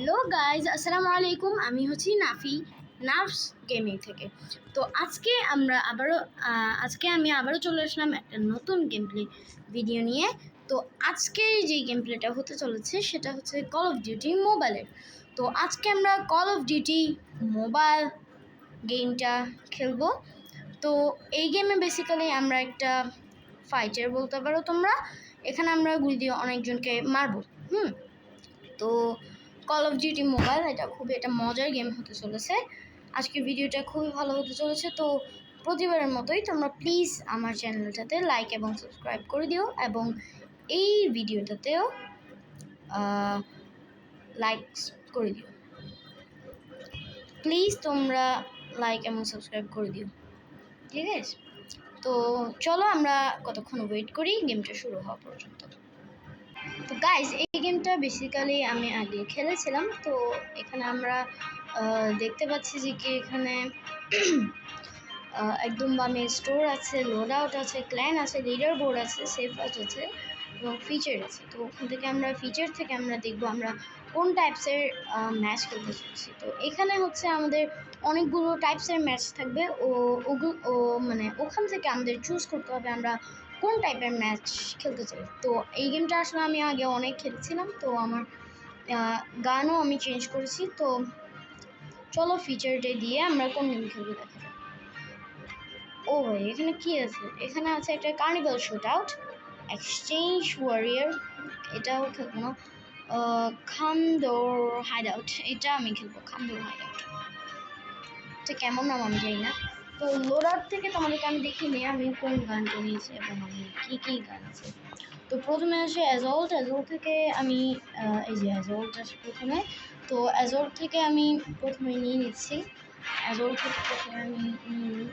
Hello guys, আসসালামু আলাইকুম। আমি হচ্ছি নাফস গেমিং থেকে। তো আজকে আমি আবারও চলে আসলাম একটা নতুন গেম প্লে ভিডিও নিয়ে। তো আজকে যে গেম প্লেটা হতে চলেছে সেটা হচ্ছে কল অফ ডিউটি মোবাইলের। তো আজকে আমরা কল অফ ডিউটি মোবাইল গেমটা খেলবো। তো এই গেমে বেসিক্যালি আমরা একটা ফাইটার বলতে পারো তোমরা। এখানে আমরা গুলি দিয়ে অনেকজনকে মারবো। তো কল অফ ডিউটি মোবাইল এটা মজার গেম হতে চলেছে। আজকের ভিডিওটা খুবই ভালো হতে চলেছে। তো প্রতিবারের মতোই তোমরা প্লিজ আমার চ্যানেলটাতে লাইক এবং সাবস্ক্রাইব করে দিও, এবং এই ভিডিওটাতেও লাইকস করে দিও। প্লিজ তোমরা লাইক এবং সাবস্ক্রাইব করে দিও, ঠিক আছে? তো চলো আমরা কতক্ষণ ওয়েট করি গেমটা শুরু হওয়া পর্যন্ত। তো গাইজ, এই গেমটা বেসিক্যালি আমি আগে খেলেছিলাম। তো এখানে আমরা দেখতে পাচ্ছি যে কি এখানে একদম বামে স্টোর আছে, লোড আউট আছে, ক্ল্যান আছে, লিডার বোর্ড আছে, সেফ আছে এবং ফিচার আছে। তো ওখান থেকে ফিচার থেকে আমরা দেখবো আমরা কোন টাইপসের ম্যাচ খেলতে চাচ্ছি। তো এখানে হচ্ছে আমাদের অনেকগুলো টাইপসের ম্যাচ থাকবে, মানে ওখান থেকে আমাদের চুজ করতে হবে আমরা কোন টাইপের ম্যাচ খেলতে চাই। তো এই গেমটা আসলে আমি আগে অনেক খেলছিলাম, তো আমার গানও আমি চেঞ্জ করেছি। তো চলো ফিচারটা দিয়ে আমরা কোন গেম খেলবো দেখা যাক। ও ভাই, এখানে কি আছে? এখানে আছে একটা carnival shoot out, exchange warrior, এটাও খেলবো না। খামদোর হাইড আউট, এটা আমি খেলবো। খামদোর হাইড আউট এটা কেমন নাম আমি জানি না। তো লোডার থেকে তোমাদেরকে আমি দেখিয়ে নিই আমি কোন গানটা নিয়েছি এবং আমি কী গান আছে। তো প্রথমে আসে অ্যাজল্ট থেকে আমি এই যে অ্যাজল্ট আসে প্রথমে। তো অ্যাজল্ট থেকে আমি প্রথমে নিয়ে নিচ্ছি। অ্যাজল্ট থেকে প্রথমে আমি নিই,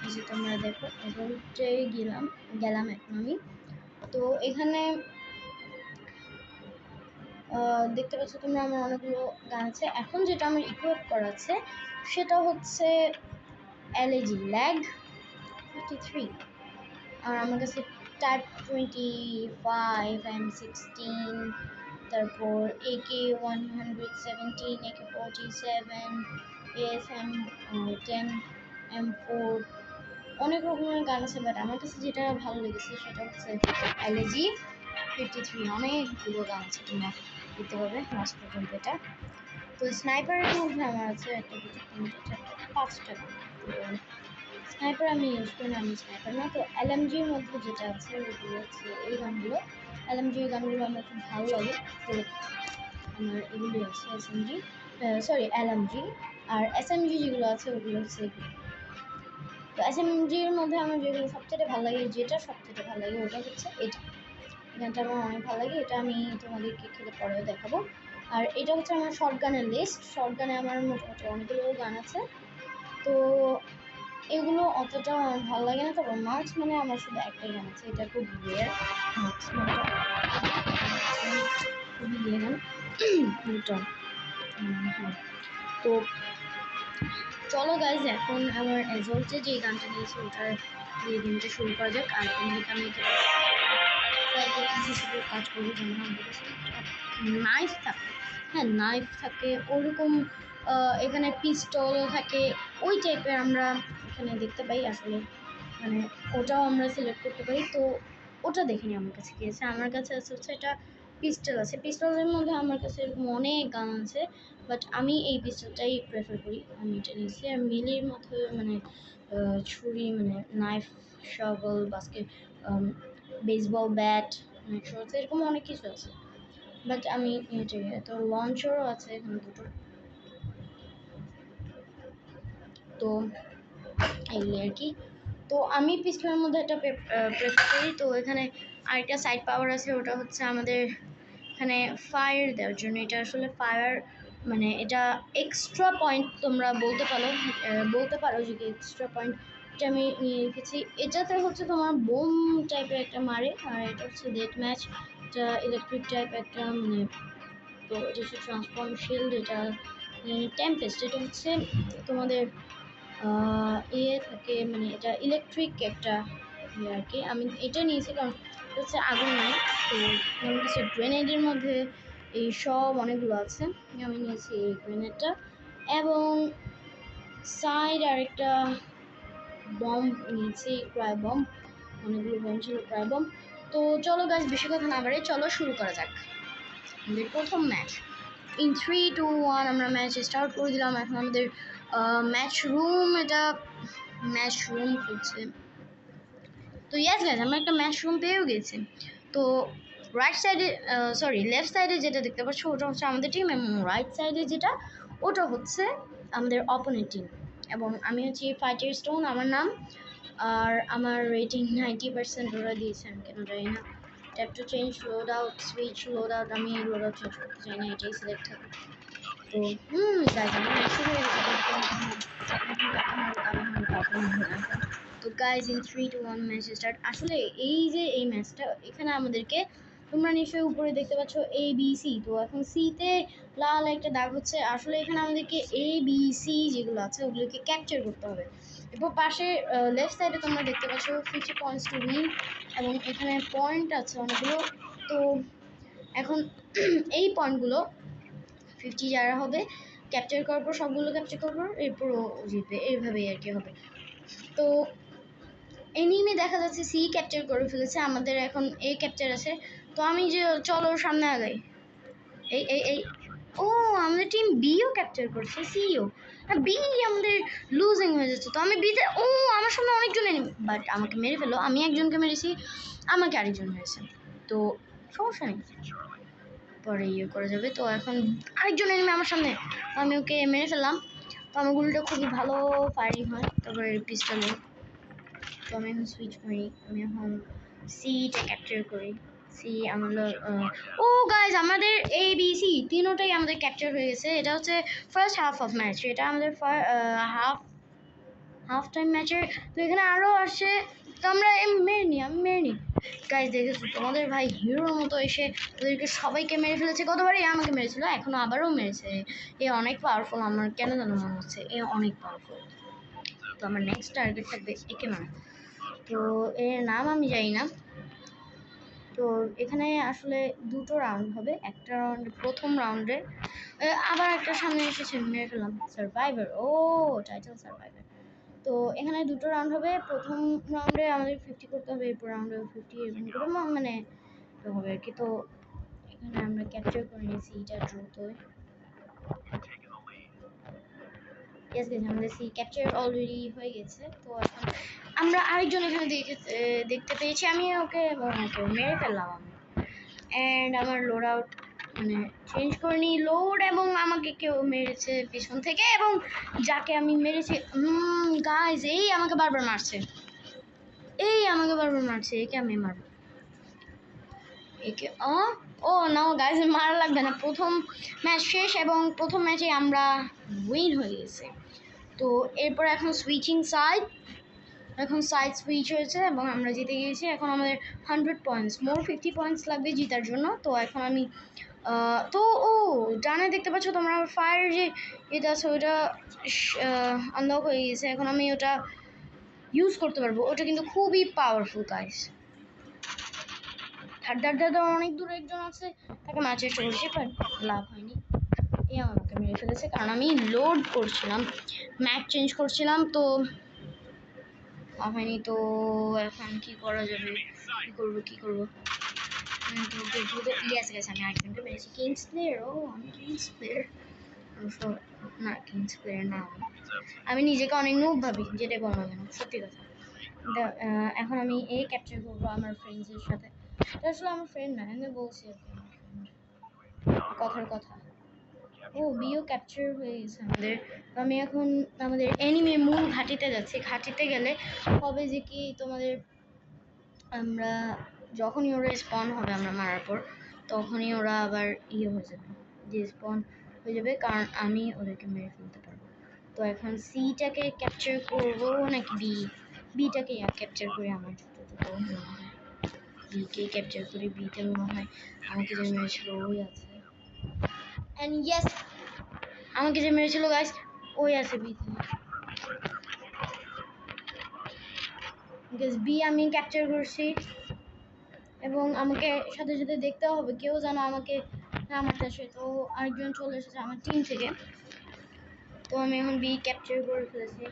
এই যে তোমরা দেখো অ্যাজল্টে গেলাম এখন আমি। তো এখানে দেখতে পাচ্ছ তোমরা আমার অনেকগুলো গান আছে। এখন যেটা আমার ইকুইপ করা আছে সেটা হচ্ছে এলএজি ল্যাগ 53, আর আমার কাছে টাইপ 25 M16, তারপর AK-117, AK-47, ASM 10, M4, অনেক রকমের গান আছে। বাট আমার কাছে যেটা ভালো লেগেছে সেটা হচ্ছে এলএজি 53। অনেকগুলো গান আছে, তোমরা দেখতে পাবে লাস্ট পর্যন্ত এটা। তো স্নাইপারের মধ্যে আমার আছে একটা, দুটো, তিনটে, চারটে, 5টা গান। তো স্নাইপার আমি ইউজ করি না, আমি স্নাইপার না। তো এলএমজির মধ্যে যেটা আছে ওগুলো হচ্ছে এই গানগুলো। এলএমজির গানগুলো আমার খুব ভালো লাগে। তো আমার এগুলোই আছে এলএমজি। আর এসএমজি যেগুলো আছে ওগুলো হচ্ছে এগুলো। তো এসএমজির মধ্যে আমার যেগুলো সবচেয়ে ভালো লাগে ওটা হচ্ছে এটা। গানটা আমার অনেক ভালো লাগে, এটা আমি তোমাদেরকে খেলে পরেও দেখাবো। আর এটা হচ্ছে আমার শর্ট গানের লিস্ট। শর্ট গানে আমার মোটামুটি অনেকগুলো গান আছে। তো এগুলো অতটা আমার ভালো লাগে না। তবে মার্কস মানে আমার শুধু একটাই গান আছে, এটা খুব রেয়ার। মার্কস মানটা খুবই রেয়ার গান। তো চলো গাইজ, এখন আমার অ্যাজল্টে যে গানটা নিয়েছি ওটার দিয়ে গেমটা শুরু করা যাক। আর তোমাদেরকে আমি হিসেবে কাজ করবো, যেমন আমাদের কাছে নাইফ থাকে। হ্যাঁ, নাইফ থাকে ওরকম, এখানে পিস্তলও থাকে, ওই টাইপের আমরা এখানে দেখতে পাই। আসলে মানে ওটাও আমরা সিলেক্ট করতে পারি। তো ওটা দেখে নিই আমার কাছে কী আছে। আমার কাছে হচ্ছে এটা পিস্তল আছে। পিস্তলের মধ্যে আমার কাছে এরকম অনেক গান আছে, বাট আমি এই পিস্তলটাই প্রেফার করি, আমি এটা নিয়েছি। আর মিলির মধ্যে মানে ছুরি, মানে নাইফ, শগল, বাস্কেট, বেসবল ব্যাট, শর্টস, এরকম অনেক কিছু আছে। বাট আমি এটাই, তো লঞ্চারও আছে এখানে দুটো। তো এগুলো আর কি। তো আমি পিস্তলের মধ্যে একটা প্রেফার করি। তো এখানে আরেকটা সাইড পাওয়ার আছে, ওটা হচ্ছে আমাদের এখানে ফায়ার দেওয়ার জন্য। এটা আসলে ফায়ার মানে এটা এক্সট্রা পয়েন্ট তোমরা বলতে পারো যে এক্সট্রা পয়েন্ট। এটা আমি নিয়ে রেখেছি। এটাতে হচ্ছে তোমার বোম টাইপের একটা মারে, আর এটা হচ্ছে ডেথ ম্যাচ, এটা ইলেকট্রিক টাইপ একটা, মানে তো এটা হচ্ছে ট্রান্সফর্ম শিল্ড। এটা টেম্পেস্ট, এটা হচ্ছে তোমাদের থাকে, মানে এটা ইলেকট্রিক একটা আর কি। আমি এটা নিয়েছি কারণ এটা হচ্ছে আগুন নাই। তো আমার কাছে গ্রেনেডের মধ্যে এই সব অনেকগুলো আছে। আমি নিয়েছি এই গ্রেনেডটা এবং সাইড আরেকটা বম নিয়েছি, ক্রাই বম। অনেকগুলো বম ছিল, ক্রাই বম। তো চলো গাইস, বেশি কথা না বাড়ে চলো শুরু করা যাক আমাদের প্রথম ম্যাচ। ইন 3, 2, 1 আমরা ম্যাচ স্টার্ট করে দিলাম। এখন আমাদের ম্যাচ রুম, এটা ম্যাচ রুম খুলছে। তো ইয়েস গাইস, আমরা একটা ম্যাচ রুম পেয়েও গেছি। তো রাইট সাইডে, সরি লেফট সাইডে যেটা দেখতে পাচ্ছ ওটা হচ্ছে আমাদের টিম, এবং রাইট সাইডে যেটা ওটা হচ্ছে আমাদের অপোনেন্ট টিম। এবং আমি হচ্ছি ফাইটার স্টোন আমার নাম, আর আমার রেটিং 90%। ওরা দিয়েছে, আমি কেন জানি না। Tap to change load out, switch load out. আমি লোড আউট চেঞ্জ করতে চাই না, এটাই সিলেক্ট থাকে। তো গাইস আমার শুরু হয়ে গেছে। তো গাইজ ইন 3, 2, 1 ম্যাচ স্টার্ট। আসলে এই যে এই ম্যাচটা, এখানে আমাদেরকে, তোমরা নিশ্চয়ই উপরে দেখতে পাচ্ছ ABC। তো এখন সিতে লাল একটা দাগ হচ্ছে। আসলে এখানে আমাদেরকে ABC যেগুলো আছে ওগুলোকে ক্যাপচার করতে হবে। এরপর পাশে লেফট সাইডে তোমরা দেখতে পাচ্ছ 50 পয়েন্টস টু উইন, এবং এখানে পয়েন্ট আছে অনেকগুলো। তো এখন এই পয়েন্টগুলো 50 যারা হবে ক্যাপচার করার পর, সবগুলো ক্যাপচার করার পর এরপর ও জিতবে, এইভাবেই আর কি হবে। তো এনিমি দেখা যাচ্ছে সি ক্যাপচার করে ফেলেছে, আমাদের এখন এ ক্যাপচার আছে। তো আমি যে চলো সামনে আগাই। এই এই এই ও আমাদের টিম বিও ক্যাপচার করছে, সিও আর বি আমাদের লুজিং হয়ে যাচ্ছে। তো আমি বিতে, ও আমার সামনে অনেকজন এনিমি, বাট আমাকে মেরে ফেলো। আমি একজনকে মেরেছি, আমাকে আরেকজন মেরেছে। তো সমস্যা নেই, পরে ইয়ে করা যাবে। তো এখন আরেকজন এনিমি আমার সামনে, আমি ওকে মেরে ফেললাম। তো আমার গুলিটা খুবই ভালো ফায়ারিং হয়। তারপরে পিস্তলে, তো আমি এখন সুইচ করি, আমি এখন সিটা ক্যাপচার করি। সি আমাদের ও গাইজ, আমাদের ABC তিনোটাই আমাদের ক্যাপচার হয়ে গেছে। এটা হচ্ছে ফার্স্ট হাফ অফ ম্যাচ, এটা আমাদের হাফ টাইম ম্যাচের। তো এখানে আরও আসছে, তো আমরা আমি মেরে নিই। গাইজ দেখেছো তোমাদের ভাই হিরোর মতো এসে ওদেরকে সবাইকে মেরে ফেলেছে। গতবারই আমাকে মেরেছিল, এখনো আবারও মেরেছে। এ অনেক পাওয়ারফুল, আমার কেন যেন মনে হচ্ছে এ অনেক পাওয়ারফুল। তো আমার নেক্সট টার্গেট থাকবে একে মারা। তো এর নাম আমি জানি না। তো এখানে আসলে দুটো রাউন্ড হবে। একটা রাউন্ড প্রথম রাউন্ডে আবার একটা সামনে এসেছে, মেরে ফেললাম। সার্ভাইভার, ও টাইটেল সার্ভাইভার। তো এখানে দুটো রাউন্ড হবে। প্রথম রাউন্ডে আমাদের 50 করতে হবে, এরপর রাউন্ডে 50 এরকম করে মানে তো হবে আর কি। তো এখানে আমরা ক্যাপচার করে নিয়েছি এটা দ্রুতই। ইয়েস গাইস, আমাদের সি ক্যাপচার অলরেডি হয়ে গেছে। তো এখন আমরা আরেকজন এখানে দেখতে পেয়েছি, আমি ওকে মেরে ফেললাম আমি। অ্যান্ড আমার লোড আউট মানে চেঞ্জ করে নিই লোড, এবং আমাকে কেউ মেরেছে পিছন থেকে, এবং যাকে আমি মেরেছি গাইজ এই আমাকে বারবার মারছে, একে আমি মারবো। একে ও না গাইজ, মারা লাগবে না। প্রথম ম্যাচ শেষ, এবং প্রথম ম্যাচে আমরা উইন হয়ে গেছে। তো এরপর এখন সুইচিং সাইড, এখন সাইড সুইচ হয়েছে এবং আমরা জিতে গিয়েছি। এখন আমাদের 100 পয়েন্টস, মোর 50 পয়েন্টস লাগবে জেতার জন্য। তো এখন আমি তো ও ডানে দেখতে পাচ্ছ তোমরা ফায়ার যে এটা আছে ওটা আনলক হয়ে গেছে। এখন আমি ওটা ইউজ করতে পারবো, ওটা কিন্তু খুবই পাওয়ারফুল গাইস। থার্ড অনেক দূরে একজন আছে, তাকে মারার চেষ্টা করছি, বাট লাভ হয়নি। এ আমাকে মেরে ফেলেছে, কারণ আমি লোড করছিলাম, ম্যাপ চেঞ্জ করছিলাম। তো হয়নি। তো এখন কি করা যাবে, কি করবো ইয়েস গেছে, আমি আরেকজনকে পেরেছি। কিংস প্লেয়ার, ও আমি কিংস প্লেয়ার না, কিংস প্লেয়ার না। আমি নিজেকে অনেক নুব ভাবি, যেটাই বলো কেন, সত্যি কথা। এখন আমি ক্যাপচার করবো আমার ফ্রেন্ডসের সাথে। আসলে আমার ফ্রেন্ড না, আমি বলছি আর কি, কথার কথা। ও বিও ক্যাপচার হয়ে গেছে আমাদের। আমি এখন আমাদের এনিমি মূল ঘাঁটিতে যাচ্ছি। ঘাঁটিতে গেলে হবে যে কি, তোমাদের আমরা যখনই ওরা স্পন হবে আমরা মারার পর, তখনই ওরা আবার হয়ে যাবে, যে স্পন হয়ে যাবে, কারণ আমি ওদেরকে মেরে ফেলতে পারবো। তো এখন সিটাকে ক্যাপচার করবো নাকি বিটাকে ক্যাপচার করি, আমার যতটুকু মনে হয় বিকে ক্যাপচার করি। বিতে মনে হয় আমাকে যে মেরেছিল ওই আছে, অ্যান্ড ইয়েস আমাকে যে মেরেছিল গাইস ওই আছে বিতে। বি আমি ক্যাপচার করছি, এবং আমাকে সাথে সাথে দেখতে হবে কেউ যেন আমাকে আমার কাছে তো আরেকজন চলে এসেছে আমার টিম থেকে, তো আমি এখন বি ক্যাপচার করে ফেলেছি।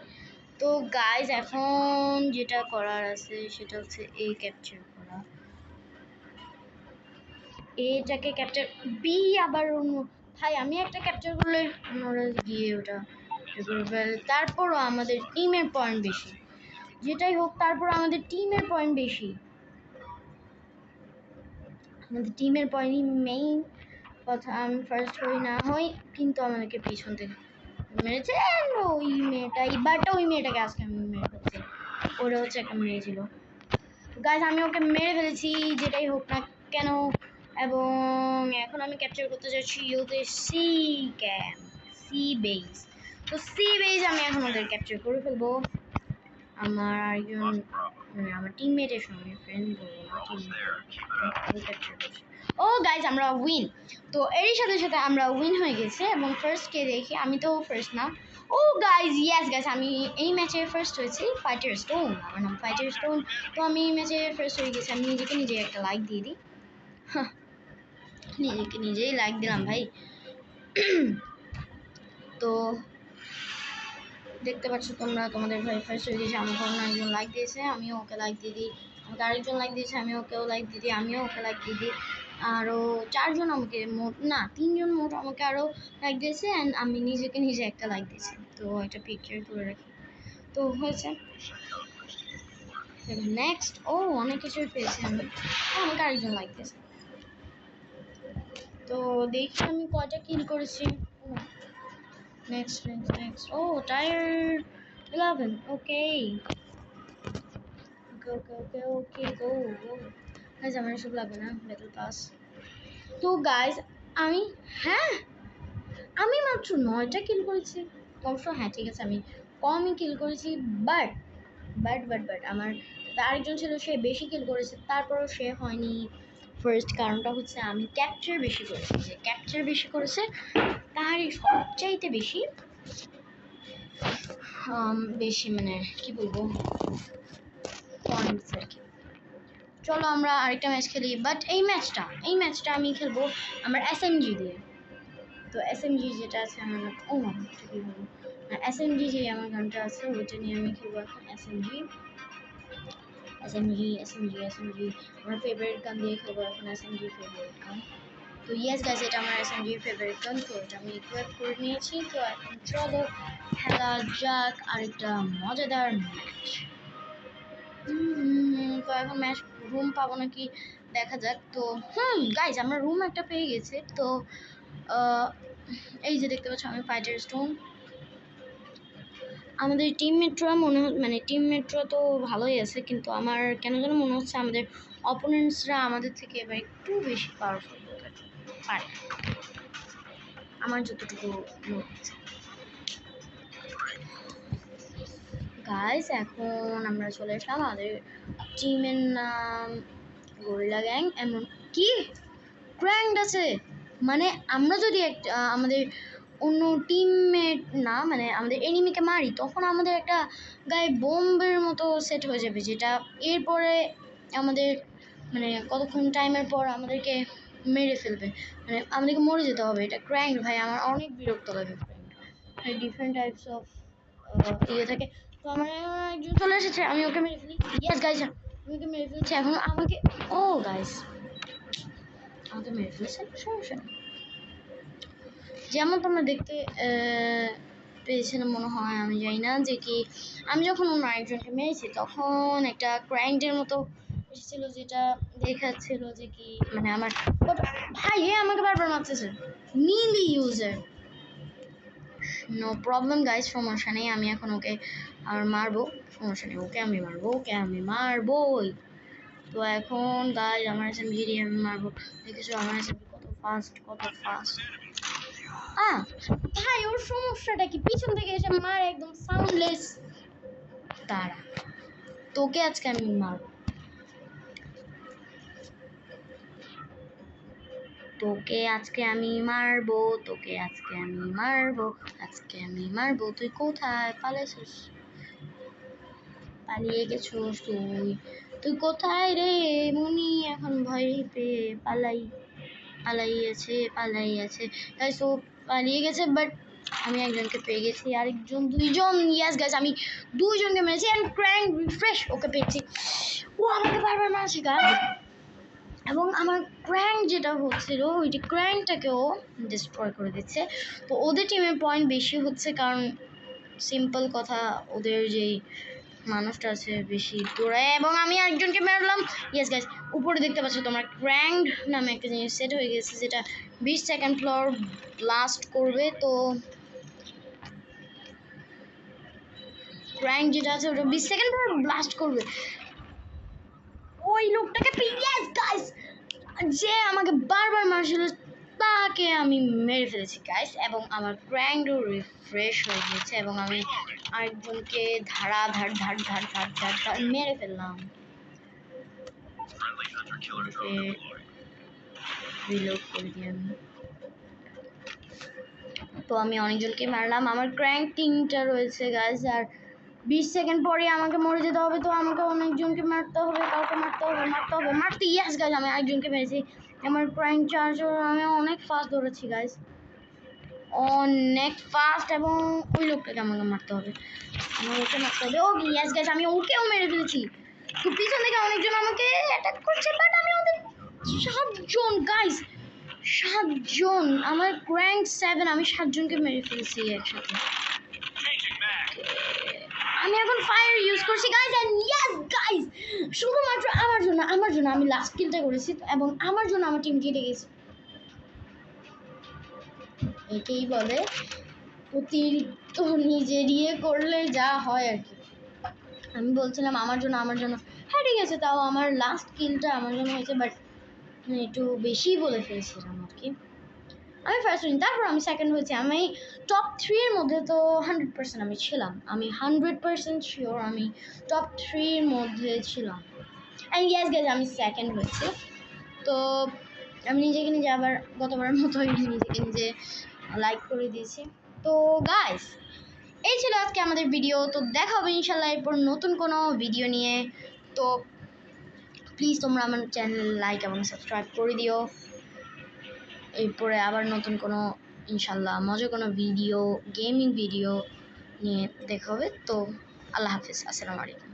তো গাইজ এখন যেটা করার আছে সেটা হচ্ছে এ ক্যাপচার করা, এটাকে ক্যাপচার বি আবার অন্য। ভাই আমি একটা ক্যাপচার করলে ওরা গিয়ে ওটা তারপরও আমাদের টিমের পয়েন্ট বেশি, যেটাই হোক তারপর আমাদের টিমের পয়েন্ট বেশি, আমাদের টিমের পয়েন্টই মেইন কথা। আমি ফার্স্ট হই না হই কিন্তু আমাদেরকে পিছন থেকে মেরেছে ওই মেয়েটা, এইবারটা ওই মেয়েটাকে আজকে আমি মেরে ফেলছি, ওরা হচ্ছে একটা মেরেছিল। গাইজ আমি ওকে মেরে ফেলেছি যেটাই হোক না কেন, এবং এখন আমি ক্যাপচার করতে যাচ্ছি ওদের সি ক্যাম্প, সি বেস। তো সি বেস আমি এখন ওদের ক্যাপচার করে ফেলবো। আমার আরেকজন মানে আমার টিমমেটের সঙ্গে, ফ্রেন্ড বলবো না, ক্যাপচার করছি। ও গাইজ আমরা উইন। তো এরই সাথে সাথে আমরা উইন হয়ে গেছে, এবং ফার্স্টকে দেখি, আমি তো ফার্স্ট না। ও গাইজ ইয়েস গাইজ আমি এই ম্যাচে ফার্স্ট হয়েছি, ফাইটার স্টোন, আমার নাম ফাইটার স্টোন। তো আমি এই ম্যাচে ফার্স্ট হয়ে গেছি, আমি নিজেকে নিজে একটা লাইক দিয়ে দিই, নিজেকে নিজেই লাইক দিলাম ভাই। তো দেখতে পাচ্ছ তোমরা, তোমাদের ভাই ফার্স্ট হয়ে গেছে, আমাকে অন্য একজন লাইক দিয়েছে, আমিও ওকে লাইক দিয়ে দিই, আমাকে আরেকজন লাইক দিয়েছে, আমি ওকেও লাইক দিয়ে দিই, আমিও ওকে লাইক দিয়ে দিই, আরও চারজন আমাকে মোট না তিনজন মোট আমাকে আরও লাইক দিয়েছে, অ্যান্ড আমি নিজেকে নিজে একটা লাইক দিয়েছি। তো একটা পিকচার তুলে রাখি, তো হয়েছে। নেক্সট ও অনেক কিছুই পেয়েছি আমি, আমাকে আরেকজন লাইক দিয়েছে। তো দেখি আমি কয়টা কিল করেছি। নেক্সট ও টায়ার 11, ওকে ওকে গো গাইজ, আমার এসব লাগবে না, ব্যাটল পাস। তো গাইজ আমি, হ্যাঁ আমি মাত্র 9টা কিল করেছি, অবশ্য হ্যাঁ ঠিক আছে আমি কমই কিল করেছি, বাট আমার আরেকজন ছিল সে বেশি কিল করেছে, তারপরও সে হয়নি ফার্স্ট। কারণটা হচ্ছে আমি ক্যাপচার বেশি করেছি, যে ক্যাপচার বেশি করেছে তারই সবচাইতে বেশি বেশি মানে কি বলবো পয়েন্টস আর কি। চলো আমরা আরেকটা ম্যাচ খেলি, বাট এই ম্যাচটা আমি খেলবো আমার এসএমজি দিয়ে। তো এসএমজি যেটা আছে আমার, ও কি বলবো, এসএমজি যে আমার গানটা আছে ওইটা নিয়ে আমি খেলবো এখন। এসএমজি আমার ফেভারিট গান দিয়ে খেলবো এখন, এসএমজি ফেভারিট গান। তো ইয়েস গাইস এটা আমার এসএমজির ফেভারিট গান, তো এটা আমি ইকুইপ করে নিয়েছি। তো এখন চলো খেলা যাক আরেকটা মজাদার ম্যাচ। তো এখন ম্যাচ রুম পাবো নাকি দেখা যাক। তো গাইজ আমরা রুম একটা পেয়ে গেছি। তো এই যে দেখতে পাচ্ছ আমি ফাইটার স্টোন, আমাদের টিমমেটরা মানে টিমমেটরা তো ভালোই আছে, কিন্তু আমার কেন যেন মনে হচ্ছে আমাদের অপোনেন্টসরা আমাদের থেকে এবার একটু বেশি পাওয়ারফুল পারে, আমার যতটুকু মনে হচ্ছে। গাইস এখন আমরা চলে আসলাম, আমাদের টিমের নাম গরিলা গ্যাং। এমন কি গ্র্যান্ড আছে, মানে আমরা যদি একটা আমাদের অন্য টিমমেট না মানে আমাদের এনিমিকে মারি, তখন আমাদের একটা গায়ে বোম্বের মতো সেট হয়ে যাবে, যেটা এরপরে আমাদের মানে কতক্ষণ টাইমের পর আমাদেরকে মেরে ফেলবে, মানে আমাদেরকে মরে যেতে হবে। এটা ক্র্যাঙ্ক ভাই, আমার অনেক বিরক্ত লাগে ক্র্যাঙ্ক, ডিফারেন্ট টাইপস অফ ইয়ে থাকে। তো আমার একজন চলে এসেছে, আমি ওকে মেরে ফেলি। ইয়েস গাইস আমি ওকে মেরে ফেলছি, এখন আমাকে ও গাইস আমাকে মেরে ফেলেছে, সমস্যা নেই। যেমন তোমরা দেখতে পেয়েছিলে মনে হয়, আমি জানি না যে কি, আমি যখন অন্য আরেকজনকে মেরেছি তখন একটা ক্র্যাঙ্কের মতো এসেছিল, যেটা দেখাচ্ছিল যে কি মানে আমার ভাই আমাকে বারবার মারতেছে, মিলি ইউজার। নো প্রবলেম গাইস, সমস্যা নেই, আমি এখন ওকে আর মারবো, সমস্যা নেই, ওকে আমি মারবোই। তো এখন গাইস আমার এসএমজি দিয়ে আমি মারবো, দেখেছো আমার এসএমজি কত ফাস্ট। ভাই ওর সমস্যাটা কি, পিছন থেকে এসে মার একদম সাউন্ডলেস। তারা তোকে আজকে আমি মারবো, আজকে আমি মারবো। তুই কোথায় পালিয়ে গেছিস তুই কোথায় রে মুনি, এখন ভয় পেয়ে পালাই। পালাইয়াছে গাইস, ও পালিয়ে গেছে, বাট আমি একজনকে পেয়ে গেছি, আরেকজন, দুইজন, ইয়াস গাইস আমি দুইজনকে মেরেছি অ্যান্ড ক্র্যাঙ্ক রিফ্রেশ ওকে পেয়েছি। ও আমাকে বারবার মারছে গাইস, এবং আমার ক্র্যাঙ্ক যেটা হচ্ছিল ওইটি ক্র্যাঙ্কটাকেও ডিস্ট্রয় করে দিচ্ছে। তো ওদের টিমের পয়েন্ট বেশি হচ্ছে, কারণ সিম্পল কথা, ওদের যেই মানুষটা আছে বেশি দৌড়ায়, এবং আমি একজনকে মারলাম। ইয়েস গাইস, উপরে দেখতে পাচ্ছ তোমরা ক্র্যাঙ্ক নামে একটা জিনিস সেট হয়ে গেছে, যেটা 20 ফ্লোর ব্লাস্ট করবে। তো ক্র্যাঙ্ক যেটা আছে ওটা 20 ফ্লোর ব্লাস্ট করবে। ওই লোকটাকে ইয়েস গাইস, যে আমাকে বারবার মারছিল তাকে আমি মেরে ফেলেছি গাইস, এবং আমার ক্র্যাঙ্কও রিফ্রেশ হয়ে গেছে, এবং আমি আরেকজনকে ধার মেরে ফেললাম। রিলোড করে দিই আমি। তো আমি অনেকজনকে মারলাম, আমার ক্র্যাঙ্ক 3টা রয়েছে গাইস, আর 20 সেকেন্ড পরে আমাকে মরে যেতে হবে। তো আমাকে অনেকজনকে মারতে হবে, কাউকে মারতে ইয়েস গাইস আমি আরেকজনকে মেরেছি। আমার ক্র্যাঙ্ক চার্জার, আমি অনেক ফাস্ট দৌড়াচ্ছি গাইস, অনেক ফাস্ট, এবং ওই লোকটাকে আমাকে মারতে হবে, ওকে মারতে হবে। ও ইয়েস গাইস আমি ওকেও মেরে ফেলেছি। তো পিছন থেকে অনেকজন আমাকে অ্যাটাক করছে, বাট আমি ওদের 7জন গাইস, 7জন, আমার ক্র্যাঙ্ক 7, আমি 7জনকে মেরে ফেলেছি একসাথে। আমি এখন ফায়ার ইউজ করছি গাইস, এন্ড ইয়েস গাইস শুধুমাত্র আমার জন্য আমি লাস্ট কিলটা করেছি, এবং আমার জন্য আমার টিম জিতে গেছে। একেই বলে অতিরিক্ত নিজে দিয়ে করলে যা হয় আর কি। আমি বলছিলাম আমার জন্য হ্যাঁ ঠিক আছে, তাও আমার লাস্ট কিলটা আমার জন্য হয়েছে, বাট একটু বেশি বলে ফেলছিলাম আর কি। আমি ফার্স্ট হইনি, তারপর আমি সেকেন্ড হয়েছি। আমি টপ 3-এর মধ্যে তো 100% আমি ছিলাম, আমি 100% শিওর আমি টপ 3-এর মধ্যে ছিলাম। অ্যান্ড ইয়েস গাইস আমি সেকেন্ড হয়েছি। তো আমি নিজেকে নিজে আবার গতবারের মতোই নিজেকে নিজে লাইক করে দিয়েছি। তো গাইস এই ছিল আজকে আমাদের ভিডিও। তো দেখা হবে ইনশাল্লাহ এরপর নতুন কোনো ভিডিও নিয়ে। তো প্লিজ তোমরা আমার চ্যানেল লাইক এবং সাবস্ক্রাইব করে দিও। এরপরে আবার নতুন কোনো ইনশাল্লাহ মজার কোনো ভিডিও, গেমিং ভিডিও নিয়ে দেখা হবে। তো আল্লাহ হাফিজ, আসসালামু আলাইকুম।